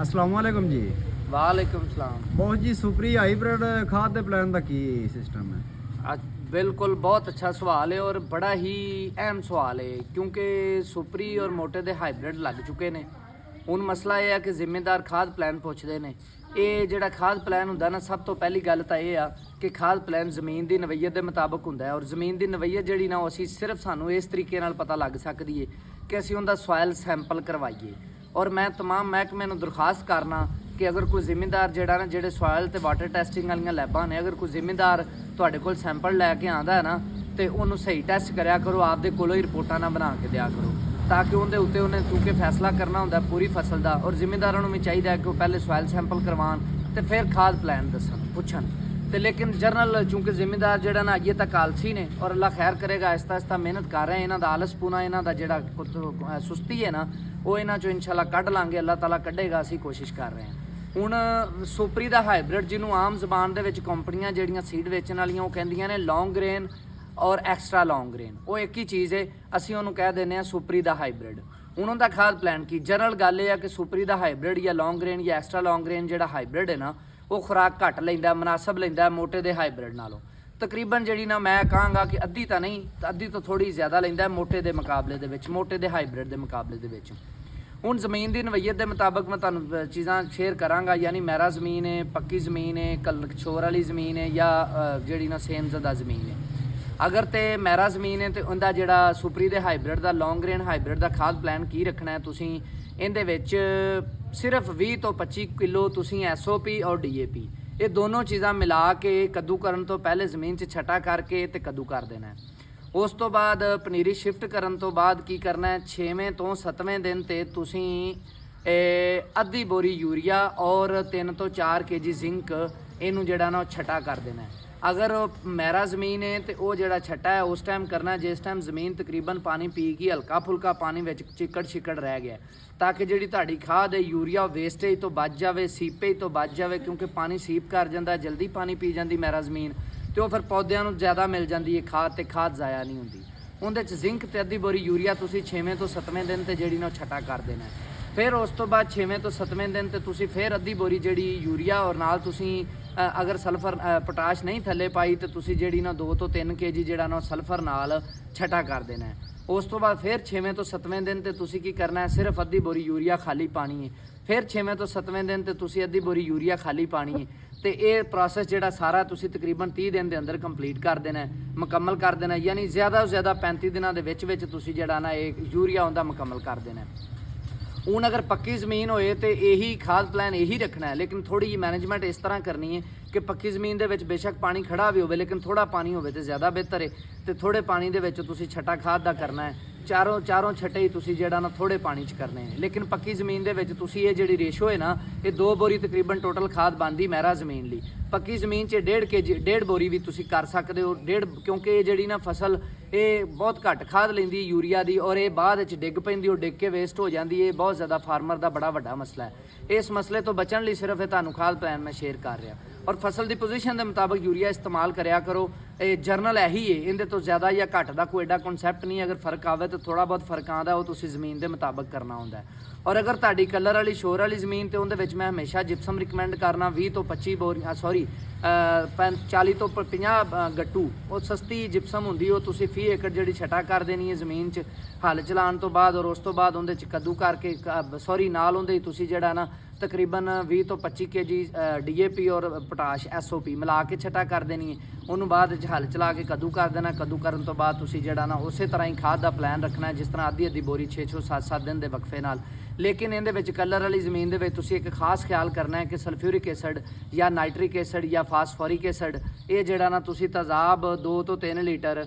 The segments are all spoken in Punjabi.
अस्सलाम वालेकुम जी। वालेकुम सलाम। बहुत जी सुपरी हाइब्रिड खाद दे प्लान का की सिस्टम है? बिल्कुल बहुत अच्छा सवाल है और बड़ा ही अहम सवाल है क्योंकि सुपरी और मोटे दे हाइब्रिड लग चुके ने। ਹੁਣ ਮਸਲਾ ਇਹ ਆ ਕਿ ਜ਼ਿੰਮੇਦਾਰ ਖਾਦ ਪਲਾਨ ਪੁੱਛਦੇ ਨੇ। ਇਹ ਜਿਹੜਾ ਖਾਦ ਪਲਾਨ ਹੁੰਦਾ ਨਾ, ਸਭ ਤੋਂ ਪਹਿਲੀ ਗੱਲ ਤਾਂ ਇਹ ਆ ਕਿ ਖਾਦ ਪਲਾਨ ਜ਼ਮੀਨ ਦੀ ਨਵਈਅਤ ਦੇ ਮੁਤਾਬਕ ਹੁੰਦਾ ਹੈ ਔਰ ਜ਼ਮੀਨ ਦੀ ਨਵਈਅਤ ਜਿਹੜੀ ਨਾ, ਉਹ ਅਸੀਂ ਸਿਰਫ ਸਾਨੂੰ ਇਸ ਤਰੀਕੇ ਨਾਲ ਪਤਾ ਲੱਗ ਸਕਦੀ ਹੈ ਕਿ ਅਸੀਂ ਉਹਦਾ ਸੋਇਲ ਸੈਂਪਲ ਕਰਵਾਈਏ। ਔਰ ਮੈਂ तमाम ਮਹਿਕਮੇ ਨੂੰ ਦਰਖਾਸਤ ਕਰਨਾ ਕਿ ਅਗਰ ਕੋਈ ਜ਼ਿੰਮੇਦਾਰ ਜਿਹੜਾ ਨਾ, ਜਿਹੜੇ ਸੋਇਲ ਤੇ ਵਾਟਰ ਟੈਸਟਿੰਗ ਵਾਲੀਆਂ ਲੈਬਾਂ ਨੇ, ਅਗਰ ਕੋਈ ਜ਼ਿੰਮੇਦਾਰ ਤੁਹਾਡੇ ਕੋਲ ਸੈਂਪਲ ਲੈ ਕੇ ਆਂਦਾ ਹੈ ਨਾ, ਤੇ ਉਹਨੂੰ ਸਹੀ ਟੈਸਟ ਕਰਿਆ ਕਰੋ, ਆਪਦੇ ਕੋਲੋਂ ਹੀ ਰਿਪੋਰਟਾਂ ਨਾ ਬਣਾ ਕੇ ਦਿਆ ਕਰੋ, ਤਾਂ ਕਿ ਉਹਦੇ ਉੱਤੇ ਉਹਨੇ ਕਿਉਂਕਿ ਫੈਸਲਾ ਕਰਨਾ ਹੁੰਦਾ ਪੂਰੀ ਫਸਲ ਦਾ। ਔਰ ਜ਼ਿੰਮੇਦਾਰਾਂ ਨੂੰ ਵੀ ਚਾਹੀਦਾ ਕਿ ਉਹ ਪਹਿਲੇ ਸੋਇਲ ਸੈਂਪਲ ਕਰਵਾਉਣ ਤੇ ਫਿਰ ਖਾਦ ਪਲਾਨ ਦੱਸਣ ਪੁੱਛਣ। ਤੇ ਲੇਕਿਨ ਜਰਨਲ ਚੂँकि ਜ਼ਿੰਮੇਦਾਰ ਜਿਹੜਾ ਨਾ ਅਜੇ ਤੱਕ ਆਲਸੀ ਨੇ ਔਰ ਅੱਲਾ ਖੈਰ ਕਰੇਗਾ, ਆਹਿਸਤਾ ਆਹਿਸਤਾ ਮਿਹਨਤ ਕਰ ਰਹੇ, ਇਹਨਾਂ ਦਾ ਆਲਸਪੂਣਾ, ਇਹਨਾਂ ਦਾ ਜਿਹੜਾ ਸੁਸਤੀ ਹੈ ਨਾ, ਉਹ ਇਹਨਾਂ ਚੋਂ ਇਨਸ਼ਾਅੱਲਾ ਕੱਢ ਲਾਂਗੇ, ਅੱਲਾਹ ਤਾਲਾ ਕੱਢੇਗਾ, ਅਸੀਂ ਕੋਸ਼ਿਸ਼ ਕਰ ਰਹੇ ਹਾਂ। ਹੁਣ ਸੁਪਰੀ ਦਾ ਹਾਈਬ੍ਰਿਡ, ਜਿਹਨੂੰ ਆਮ ਜ਼ਬਾਨ ਦੇ ਵਿੱਚ ਕੰਪਨੀਆਂ ਜਿਹੜੀਆਂ ਸੀਡ ਵੇਚਣ ਵਾਲੀਆਂ ਉਹ ਕਹਿੰਦੀਆਂ ਨੇ ਲੌਂਗ ਗ੍ਰੇਨ ਔਰ ਐਕਸਟਰਾ ਲੌਂਗ ਗ੍ਰੇਨ, ਉਹ ਇੱਕ ਹੀ ਚੀਜ਼ ਹੈ, ਅਸੀਂ ਉਹਨੂੰ ਕਹਿ ਦਿੰਦੇ ਹਾਂ ਸੁਪਰੀ ਦਾ ਹਾਈਬ੍ਰਿਡ। ਹੁਣ ਉਹਦਾ ਖਾਦ ਪਲਾਨ ਕੀ ਜਨਰਲ ਗੱਲ ਇਹ ਆ ਕਿ ਸੁਪਰੀ ਦਾ ਹਾਈਬ੍ਰਿਡ ਜਾਂ ਲੌਂਗ ਗ੍ਰੇਨ ਜਾਂ ਐਕਸਟਰਾ ਲੌਂਗ ਗ੍ਰੇਨ ਜਿਹੜਾ ਹਾਈਬ੍ਰਿਡ ਹੈ ਨਾ, ਉਹ ਖੁਰਾਕ ਘੱਟ ਲੈਂਦਾ, ਮੁਨਾਸਬ ਲੈਂਦਾ ਮੋਟੇ ਦੇ ਹਾਈਬ੍ਰਿਡ ਨਾਲੋਂ। ਤਕਰੀਬਨ ਜਿਹੜੀ ਨਾ ਮੈਂ ਕਹਾਂਗਾ ਕਿ ਅੱਧੀ ਤਾਂ ਨਹੀਂ, ਅੱਧੀ ਤੋਂ ਥੋੜੀ ਜ਼ਿਆਦਾ ਲੈਂਦਾ ਮੋਟੇ ਦੇ ਮੁਕਾਬਲੇ ਦੇ ਵਿੱਚ, ਮੋਟੇ ਦੇ ਹਾਈਬ੍ਰਿਡ ਦੇ ਮੁਕਾਬਲੇ ਦੇ ਵਿੱਚ। ਹੁਣ ਜ਼ਮੀਨ ਦੀ ਨਵਈਅਤ ਦੇ ਮੁਤਾਬਕ ਮੈਂ ਤੁਹਾਨੂੰ ਚੀਜ਼ਾਂ ਸ਼ੇਅਰ ਕਰਾਂਗਾ, ਯਾਨੀ ਮਹਿਰਾ ਜ਼ਮੀਨ ਹੈ, ਪੱਕੀ ਜ਼ਮੀਨ ਹੈ, ਕਲਕਸ਼ੋਰ ਵਾਲੀ ਜ਼ਮੀਨ ਹੈ ਜਾਂ ਜਿਹੜੀ ਨਾ ਸੇਮਜ਼ਦਾ ਜ਼ਮੀਨ ਹੈ। ਅਗਰ ਤੇ ਮਹਿਰਾ ਜ਼ਮੀਨ ਹੈ ਤੇ ਉਹਦਾ ਜਿਹੜਾ ਸੁਪਰੀ ਦੇ ਹਾਈਬ੍ਰਿਡ ਦਾ ਲੌਂਗ ਗ੍ਰੇਨ ਹਾਈਬ੍ਰਿਡ ਦਾ ਖਾਦ ਪਲਾਨ ਕੀ ਰੱਖਣਾ ਹੈ ਤੁਸੀਂ, ਇਹਦੇ ਵਿੱਚ ਸਿਰਫ 20 ਤੋਂ 25 ਕਿਲੋ ਤੁਸੀਂ SOP ਔਰ DAP, ਇਹ ਦੋਨੋਂ ਚੀਜ਼ਾਂ ਮਿਲਾ ਕੇ ਕੱਦੂ ਕਰਨ ਤੋਂ ਪਹਿਲੇ ਜ਼ਮੀਨ 'ਚ ਛਟਾ ਕਰਕੇ ਤੇ ਕੱਦੂ ਕਰ ਦੇਣਾ ਹੈ। ਉਸ ਤੋਂ ਬਾਅਦ ਪਨੀਰੀ ਸ਼ਿਫਟ ਕਰਨ ਤੋਂ ਬਾਅਦ ਕੀ ਕਰਨਾ ਹੈ, 6ਵੇਂ ਤੋਂ 7ਵੇਂ ਦਿਨ ਤੇ ਤੁਸੀਂ ਅੱਧੀ ਬੋਰੀ ਯੂਰੀਆ ਔਰ 3 ਤੋਂ 4 kg ਜ਼ਿੰਕ ਇਹਨੂੰ ਜਿਹੜਾ ਨਾ ਉਹ ਛਟਾ ਕਰ ਦੇਣਾ ਹੈ। ਅਗਰ ਮਹਿਰਾ ਜ਼ਮੀਨ ਹੈ ਤੇ ਉਹ ਜਿਹੜਾ ਛੱਟਾ ਹੈ ਉਸ ਟਾਈਮ ਕਰਨਾ ਜਿਸ ਟਾਈਮ ਜ਼ਮੀਨ ਤਕਰੀਬਨ ਪਾਣੀ ਪੀ ਗਈ, ਹਲਕਾ ਫੁਲਕਾ ਪਾਣੀ ਵਿੱਚ ਚਿੱਕੜ ਰਹਿ ਗਿਆ, ਤਾਂ ਕਿ ਜਿਹੜੀ ਤੁਹਾਡੀ ਖਾਦ ਹੈ ਯੂਰੀਆ ਵੇਸਟੇਜ ਤੋਂ ਬਚ ਜਾਵੇ, ਸੀਪੇਜ ਤੋਂ ਬਚ ਜਾਵੇ, ਕਿਉਂਕਿ ਪਾਣੀ ਸੀਪ ਕਰ ਜਾਂਦਾ, ਜਲਦੀ ਪਾਣੀ ਪੀ ਜਾਂਦੀ ਮਹਿਰਾ ਜ਼ਮੀਨ, ਤੇ ਉਹ ਫਿਰ ਪੌਦਿਆਂ ਨੂੰ ਜ਼ਿਆਦਾ ਮਿਲ ਜਾਂਦੀ ਹੈ ਖਾਦ, ਤੇ ਖਾਦ ਜ਼ਾਇਆ ਨਹੀਂ ਹੁੰਦੀ। ਉਹਦੇ 'ਚ ਜ਼ਿੰਕ ਤੇ ਅੱਧੀ ਬੋਰੀ ਯੂਰੀਆ ਤੁਸੀਂ 6ਵੇਂ ਤੋਂ 7ਵੇਂ ਦਿਨ ਤੇ ਜਿਹੜੀ ਨਾ ਉਹ ਛਟਾ ਕਰ ਦੇਣਾ। ਫਿਰ ਉਸ ਤੋਂ ਬਾਅਦ 6ਵੇਂ ਤੋਂ 7ਵੇਂ ਦਿਨ ਤੇ ਤੁਸੀਂ ਫਿਰ ਅੱਧੀ ਬੋਰੀ ਜਿਹੜੀ ਯੂਰੀਆ ਔਰ ਨਾਲ ਤੁਸੀਂ ਅਗਰ ਸਲਫਰ ਪੋਟਾਸ਼ ਨਹੀਂ ਥੱਲੇ ਪਾਈ ਤੇ ਤੁਸੀਂ ਜਿਹੜੀ ਨਾ 2 ਤੋਂ 3 kg ਜਿਹੜਾ ਨਾ ਸਲਫਰ ਨਾਲ ਛਟਾ ਕਰ ਦੇਣਾ ਹੈ। ਉਸ ਤੋਂ ਬਾਅਦ ਫਿਰ 6ਵੇਂ ਤੋਂ 7ਵੇਂ ਦਿਨ ਤੇ ਤੁਸੀਂ ਕੀ ਕਰਨਾ ਹੈ, ਸਿਰਫ ਅੱਧੀ ਬੋਰੀ ਯੂਰੀਆ ਖਾਲੀ ਪਾਣੀ ਹੈ। ਫਿਰ 6ਵੇਂ ਤੋਂ 7ਵੇਂ ਦਿਨ ਤੇ ਤੁਸੀਂ ਅੱਧੀ ਬੋਰੀ ਯੂਰੀਆ ਖਾਲੀ ਪਾਣੀ ਹੈ। ਤੇ ਇਹ ਪ੍ਰੋਸੈਸ ਜਿਹੜਾ ਸਾਰਾ ਤੁਸੀਂ ਤਕਰੀਬਨ 30 ਦਿਨ ਦੇ ਅੰਦਰ ਕੰਪਲੀਟ ਕਰ ਦੇਣਾ, ਮੁਕੰਮਲ ਕਰ ਦੇਣਾ, ਯਾਨੀ ਜ਼ਿਆਦਾ ਤੋਂ ਜ਼ਿਆਦਾ 35 ਦਿਨਾਂ ਦੇ ਵਿੱਚ ਤੁਸੀਂ ਜਿਹੜਾ ਨਾ ਇਹ ਯੂਰੀਆ ਉਹਦਾ ਮੁਕੰਮਲ ਕਰ ਦੇਣਾ। ਹੁਣ ਅਗਰ ਪੱਕੀ ਜ਼ਮੀਨ ਹੋਏ ਤੇ ਇਹੀ ਖਾਦ ਪਲਾਨ ਇਹੀ ਰੱਖਣਾ ਹੈ, ਲੇਕਿਨ ਥੋੜੀ ਜਿਹੀ ਮੈਨੇਜਮੈਂਟ ਇਸ ਤਰ੍ਹਾਂ ਕਰਨੀ ਹੈ ਕਿ ਪੱਕੀ ਜ਼ਮੀਨ ਦੇ ਵਿੱਚ ਬੇਸ਼ੱਕ ਪਾਣੀ ਖੜਾ ਵੀ ਹੋਵੇ, ਲੇਕਿਨ ਥੋੜਾ ਪਾਣੀ ਹੋਵੇ ਤੇ ਜ਼ਿਆਦਾ ਬਿਹਤਰ ਹੈ। ਤੇ ਥੋੜੇ ਪਾਣੀ ਦੇ ਵਿੱਚ ਤੁਸੀਂ ਛਟਾ ਖਾਦ ਦਾ ਕਰਨਾ ਹੈ, ਚਾਰੋਂ ਛਟੇ ਹੀ ਤੁਸੀਂ ਜਿਹੜਾ ਨਾ ਥੋੜੇ ਪਾਣੀ 'ਚ ਕਰਨੇ ਨੇ। ਲੇਕਿਨ ਪੱਕੀ ਜ਼ਮੀਨ ਦੇ ਵਿੱਚ ਤੁਸੀਂ ਇਹ ਜਿਹੜੀ ਰੇਸ਼ੋ ਹੈ ਨਾ, ਇਹ 2 ਬੋਰੀ ਤਕਰੀਬਨ ਟੋਟਲ ਖਾਦ ਬਣਦੀ ਮਹਿਰਾ ਜ਼ਮੀਨ ਲਈ। ਪੱਕੀ ਜ਼ਮੀਨ 'ਚ 1.5 ਬੋਰੀ ਵੀ ਤੁਸੀਂ ਕਰ ਸਕਦੇ ਹੋ, ਕਿਉਂਕਿ ਇਹ ਜਿਹੜੀ ਨਾ ਫਸਲ ਇਹ ਬਹੁਤ ਘੱਟ ਖਾਦ ਲੈਂਦੀ ਯੂਰੀਆ ਦੀ, ਔਰ ਇਹ ਬਾਅਦ ਵਿੱਚ ਡਿੱਗ ਪੈਂਦੀ, ਉਹ ਡਿੱਗ ਕੇ ਵੇਸਟ ਹੋ ਜਾਂਦੀ ਹੈ। ਬਹੁਤ ਜ਼ਿਆਦਾ ਫਾਰਮਰ ਦਾ ਬੜਾ ਵੱਡਾ ਮਸਲਾ ਹੈ। ਇਸ ਮਸਲੇ ਤੋਂ ਬਚਣ ਲਈ ਸਿਰਫ ਇਹ ਤੁਹਾਨੂੰ ਖਾਦ ਪਲਾਨ ਮੈਂ ਸ਼ੇਅਰ ਕਰ ਰਿਹਾ। ਔਰ ਫਸਲ ਦੀ ਪੋਜੀਸ਼ਨ ਦੇ ਮੁਤਾਬਕ ਯੂਰੀਆ ਇਸਤੇਮਾਲ ਕਰਿਆ ਕਰੋ। ਇਹ ਜਰਨਲ ਇਹੀ ਹੈ, ਇਹਦੇ ਤੋਂ ਜ਼ਿਆਦਾ ਜਾਂ ਘੱਟ ਦਾ ਕੋਈ ਐਡਾ ਕਨਸੈਪਟ ਨਹੀਂ। ਅਗਰ ਫਰਕ ਆਵੇ ਤਾਂ ਥੋੜਾ ਬਹੁਤ ਫਰਕ ਆਉਂਦਾ, ਉਹ ਤੁਸੀਂ ਜ਼ਮੀਨ ਦੇ ਮੁਤਾਬਕ ਕਰਨਾ ਹੁੰਦਾ। ਔਰ ਅਗਰ ਤੁਹਾਡੀ ਕਲਰ ਵਾਲੀ ਸ਼ੋਰ ਵਾਲੀ ਜ਼ਮੀਨ ਤੇ ਉਹਦੇ ਵਿੱਚ ਮੈਂ ਹਮੇਸ਼ਾ ਜਿਪਸਮ ਰਿਕਮੈਂਡ ਕਰਨਾ 20 ਤੋਂ 25 ਬੋਰੀਆਂ 40 ਤੋਂ 50 ਗੱਟੂ, ਉਹ ਸਸਤੀ ਜਿਪਸਮ ਹੁੰਦੀ, ਉਹ ਤੁਸੀਂ ਫੀ ਏਕੜ ਜਿਹੜੀ ਛਟਾ ਕਰ ਦੇਣੀ ਹੈ ਜ਼ਮੀਨ 'ਚ ਹੱਲ ਚਲਾਉਣ ਤੋਂ ਬਾਅਦ। ਔਰ ਉਸ ਤੋਂ ਬਾਅਦ ਉਹਦੇ 'ਚ ਕੱਦੂ ਕਰਕੇ ਨਾਲ ਉਹਦੇ ਤੁਸੀਂ ਜਿਹੜਾ ਨਾ ਤਕਰੀਬਨ 20 ਤੋਂ 25 kg DAP ਔਰ ਪੋਟਾਸ਼ SOP ਮਿਲਾ ਕੇ ਛਟਾ ਕਰ ਦੇਣੀ ਹੈ। ਉਹਨੂੰ ਬਾਅਦ ਵਿੱਚ ਹੱਲ ਚਲਾ ਕੇ ਕੱਦੂ ਕਰ ਦੇਣਾ। ਕੱਦੂ ਕਰਨ ਤੋਂ ਬਾਅਦ ਤੁਸੀਂ ਜਿਹੜਾ ਨਾ ਉਸੇ ਤਰ੍ਹਾਂ ਹੀ ਖਾਦ ਦਾ ਪਲਾਨ ਰੱਖਣਾ, ਜਿਸ ਤਰ੍ਹਾਂ ਅੱਧੀ ਬੋਰੀ 6 7 ਦਿਨ ਦੇ ਵਕਫੇ ਨਾਲ। ਲੇਕਿਨ ਇਹਦੇ ਵਿੱਚ ਕਲਰ ਵਾਲੀ ਜ਼ਮੀਨ ਦੇ ਵਿੱਚ ਤੁਸੀਂ ਇੱਕ ਖਾਸ ਖਿਆਲ ਕਰਨਾ ਹੈ ਕਿ ਸਲਫਿਊਰਿਕ ਐਸਿਡ ਜਾਂ ਨਾਈਟ੍ਰਿਕ ਐਸਿਡ ਜਾਂ ਫਾਸਫੋਰਿਕ ਐਸਿਡ, ਇਹ ਜਿਹੜਾ ਨਾ ਤੁਸੀਂ ਤੇਜ਼ਾਬ 2 ਤੋਂ 3 ਲੀਟਰ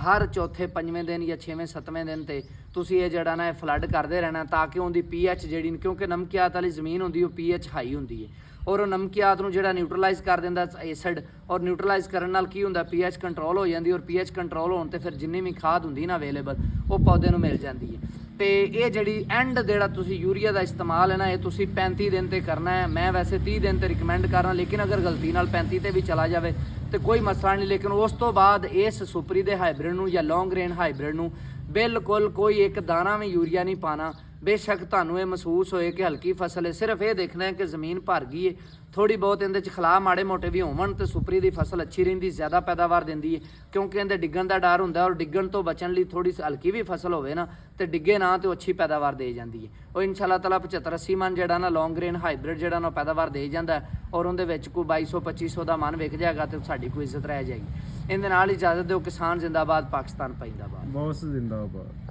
ਹਰ ਚੌਥੇ 5ਵੇਂ ਦਿਨ ਜਾਂ 6ਵੇਂ 7ਵੇਂ ਦਿਨ ਤੇ ਤੁਸੀਂ ਇਹ ਜਿਹੜਾ ਨਾ ਇਹ ਫਲੱਡ ਕਰਦੇ ਰਹਿਣਾ, ਤਾਂ ਕਿ ਉਹਦੀ pH ਜਿਹੜੀ, ਕਿਉਂਕਿ ਨਮਕੀਆਤ ਵਾਲੀ ਜ਼ਮੀਨ ਹੁੰਦੀ ਉਹ pH ਹਾਈ ਹੁੰਦੀ ਹੈ, ਔਰ ਉਹ ਨਮਕੀਆਤ ਨੂੰ ਜਿਹੜਾ ਨਿਊਟਰਲਾਈਜ਼ ਕਰ ਦਿੰਦਾ ਐਸਿਡ, ਔਰ ਨਿਊਟਰਲਾਈਜ਼ ਕਰਨ ਨਾਲ ਕੀ ਹੁੰਦਾ pH ਕੰਟਰੋਲ ਹੋ ਜਾਂਦੀ, ਔਰ pH ਕੰਟਰੋਲ ਹੋਣ ਤੇ ਫਿਰ ਜਿੰਨੀ ਵੀ ਖਾਦ ਹੁੰਦੀ ਨਾ ਅਵੇਲੇਬਲ ਉਹ ਪੌਦੇ ਨੂੰ ਮਿਲ ਜਾਂਦੀ ਹੈ। ਤੇ ਇਹ ਜਿਹੜੀ ਐਂਡ ਜਿਹੜਾ ਤੁਸੀਂ ਯੂਰੀਆ ਦਾ ਇਸਤੇਮਾਲ ਹੈ ਨਾ, ਇਹ ਤੁਸੀਂ 35 ਦਿਨ ਤੇ ਕਰਨਾ ਹੈ। ਮੈਂ ਵੈਸੇ 30 ਦਿਨ ਤੇ ਰਿਕਮੈਂਡ ਕਰ ਰਹਾ, ਲੇਕਿਨ ਅਗਰ ਗਲਤੀ ਨਾਲ 35 ਤੇ ਵੀ ਚਲਾ ਜਾਵੇ ਤੇ ਕੋਈ ਮਸਲਾ ਨਹੀਂ। ਲੇਕਿਨ ਉਸ ਤੋਂ ਬਾਅਦ ਇਸ ਸੁਪਰੀ ਦੇ ਹਾਈਬ੍ਰਿਡ ਨੂੰ ਜਾਂ ਲੌਂਗ ਗ੍ਰੇਨ ਹਾਈਬ੍ਰਿਡ ਨੂੰ ਬਿਲਕੁਲ ਕੋਈ ਇੱਕ ਦਾਣਾ ਵੀ ਯੂਰੀਆ ਨਹੀਂ ਪਾਣਾ। ਬੇਸ਼ੱਕ ਤੁਹਾਨੂੰ ਇਹ ਮਹਿਸੂਸ ਹੋਏ ਕਿ ਹਲਕੀ ਫਸਲ ਹੈ, ਸਿਰਫ ਇਹ ਦੇਖਣਾ ਹੈ ਕਿ ਜ਼ਮੀਨ ਭਰ ਗਈ ਹੈ, ਥੋੜੀ ਬਹੁਤ ਇਹਦੇ ਚ ਖਲਾ ਮਾੜੇ ਮੋਟੇ ਵੀ ਹੋਵਣ ਤੇ ਸੁਪਰੀ ਦੀ ਫਸਲ ਅੱਛੀ ਰਹਿੰਦੀ, ਜ਼ਿਆਦਾ ਪੈਦਾਵਾਰ ਦਿੰਦੀ ਹੈ। ਕਿਉਂਕਿ ਇਹਦੇ ਡਿੱਗਣ ਦਾ ਡਰ ਹੁੰਦਾ, ਔਰ ਡਿੱਗਣ ਤੋਂ ਬਚਣ ਲਈ ਥੋੜੀ ਹਲਕੀ ਵੀ ਫਸਲ ਹੋਵੇ ਨਾ ਤੇ ਡਿੱਗੇ ਨਾ ਤੇ ਉਹ ਅੱਛੀ ਪੈਦਾਵਾਰ ਦੇ ਜਾਂਦੀ ਹੈ। ਉਹ ਇਨਸ਼ਾਅੱਲਾ ਤਾਲਾ 75-80 ਮਨ ਜਿਹੜਾ ਨਾ ਲੌਂਗ ਗ੍ਰੇਨ ਹਾਈਬ੍ਰਿਡ ਜਿਹੜਾ ਨਾ ਪੈਦਾਵਾਰ ਦੇ ਜਾਂਦਾ ਹੈ, ਔਰ ਉਹਦੇ ਵਿੱਚ ਕੋਈ 2200-2500 ਦਾ ਮਨ ਵਿਕ ਜਾਏਗਾ ਤੇ ਸਾਡੀ ਕੋਈ ਇੱਜ਼ਤ ਰਹਿ ਜਾਏਗੀ। ਇਹਦੇ ਨਾਲ ਇਜਾਜ਼ਤ ਦਿਓ। ਕਿਸਾਨ ਜ਼ਿੰਦਾਬਾਦ, ਪਾਕਿਸਤਾਨ ਜਿੰਦਾਬਾਦ। ਬਹੁਤ ਜ਼ਿੰਦਾਬਾਦ।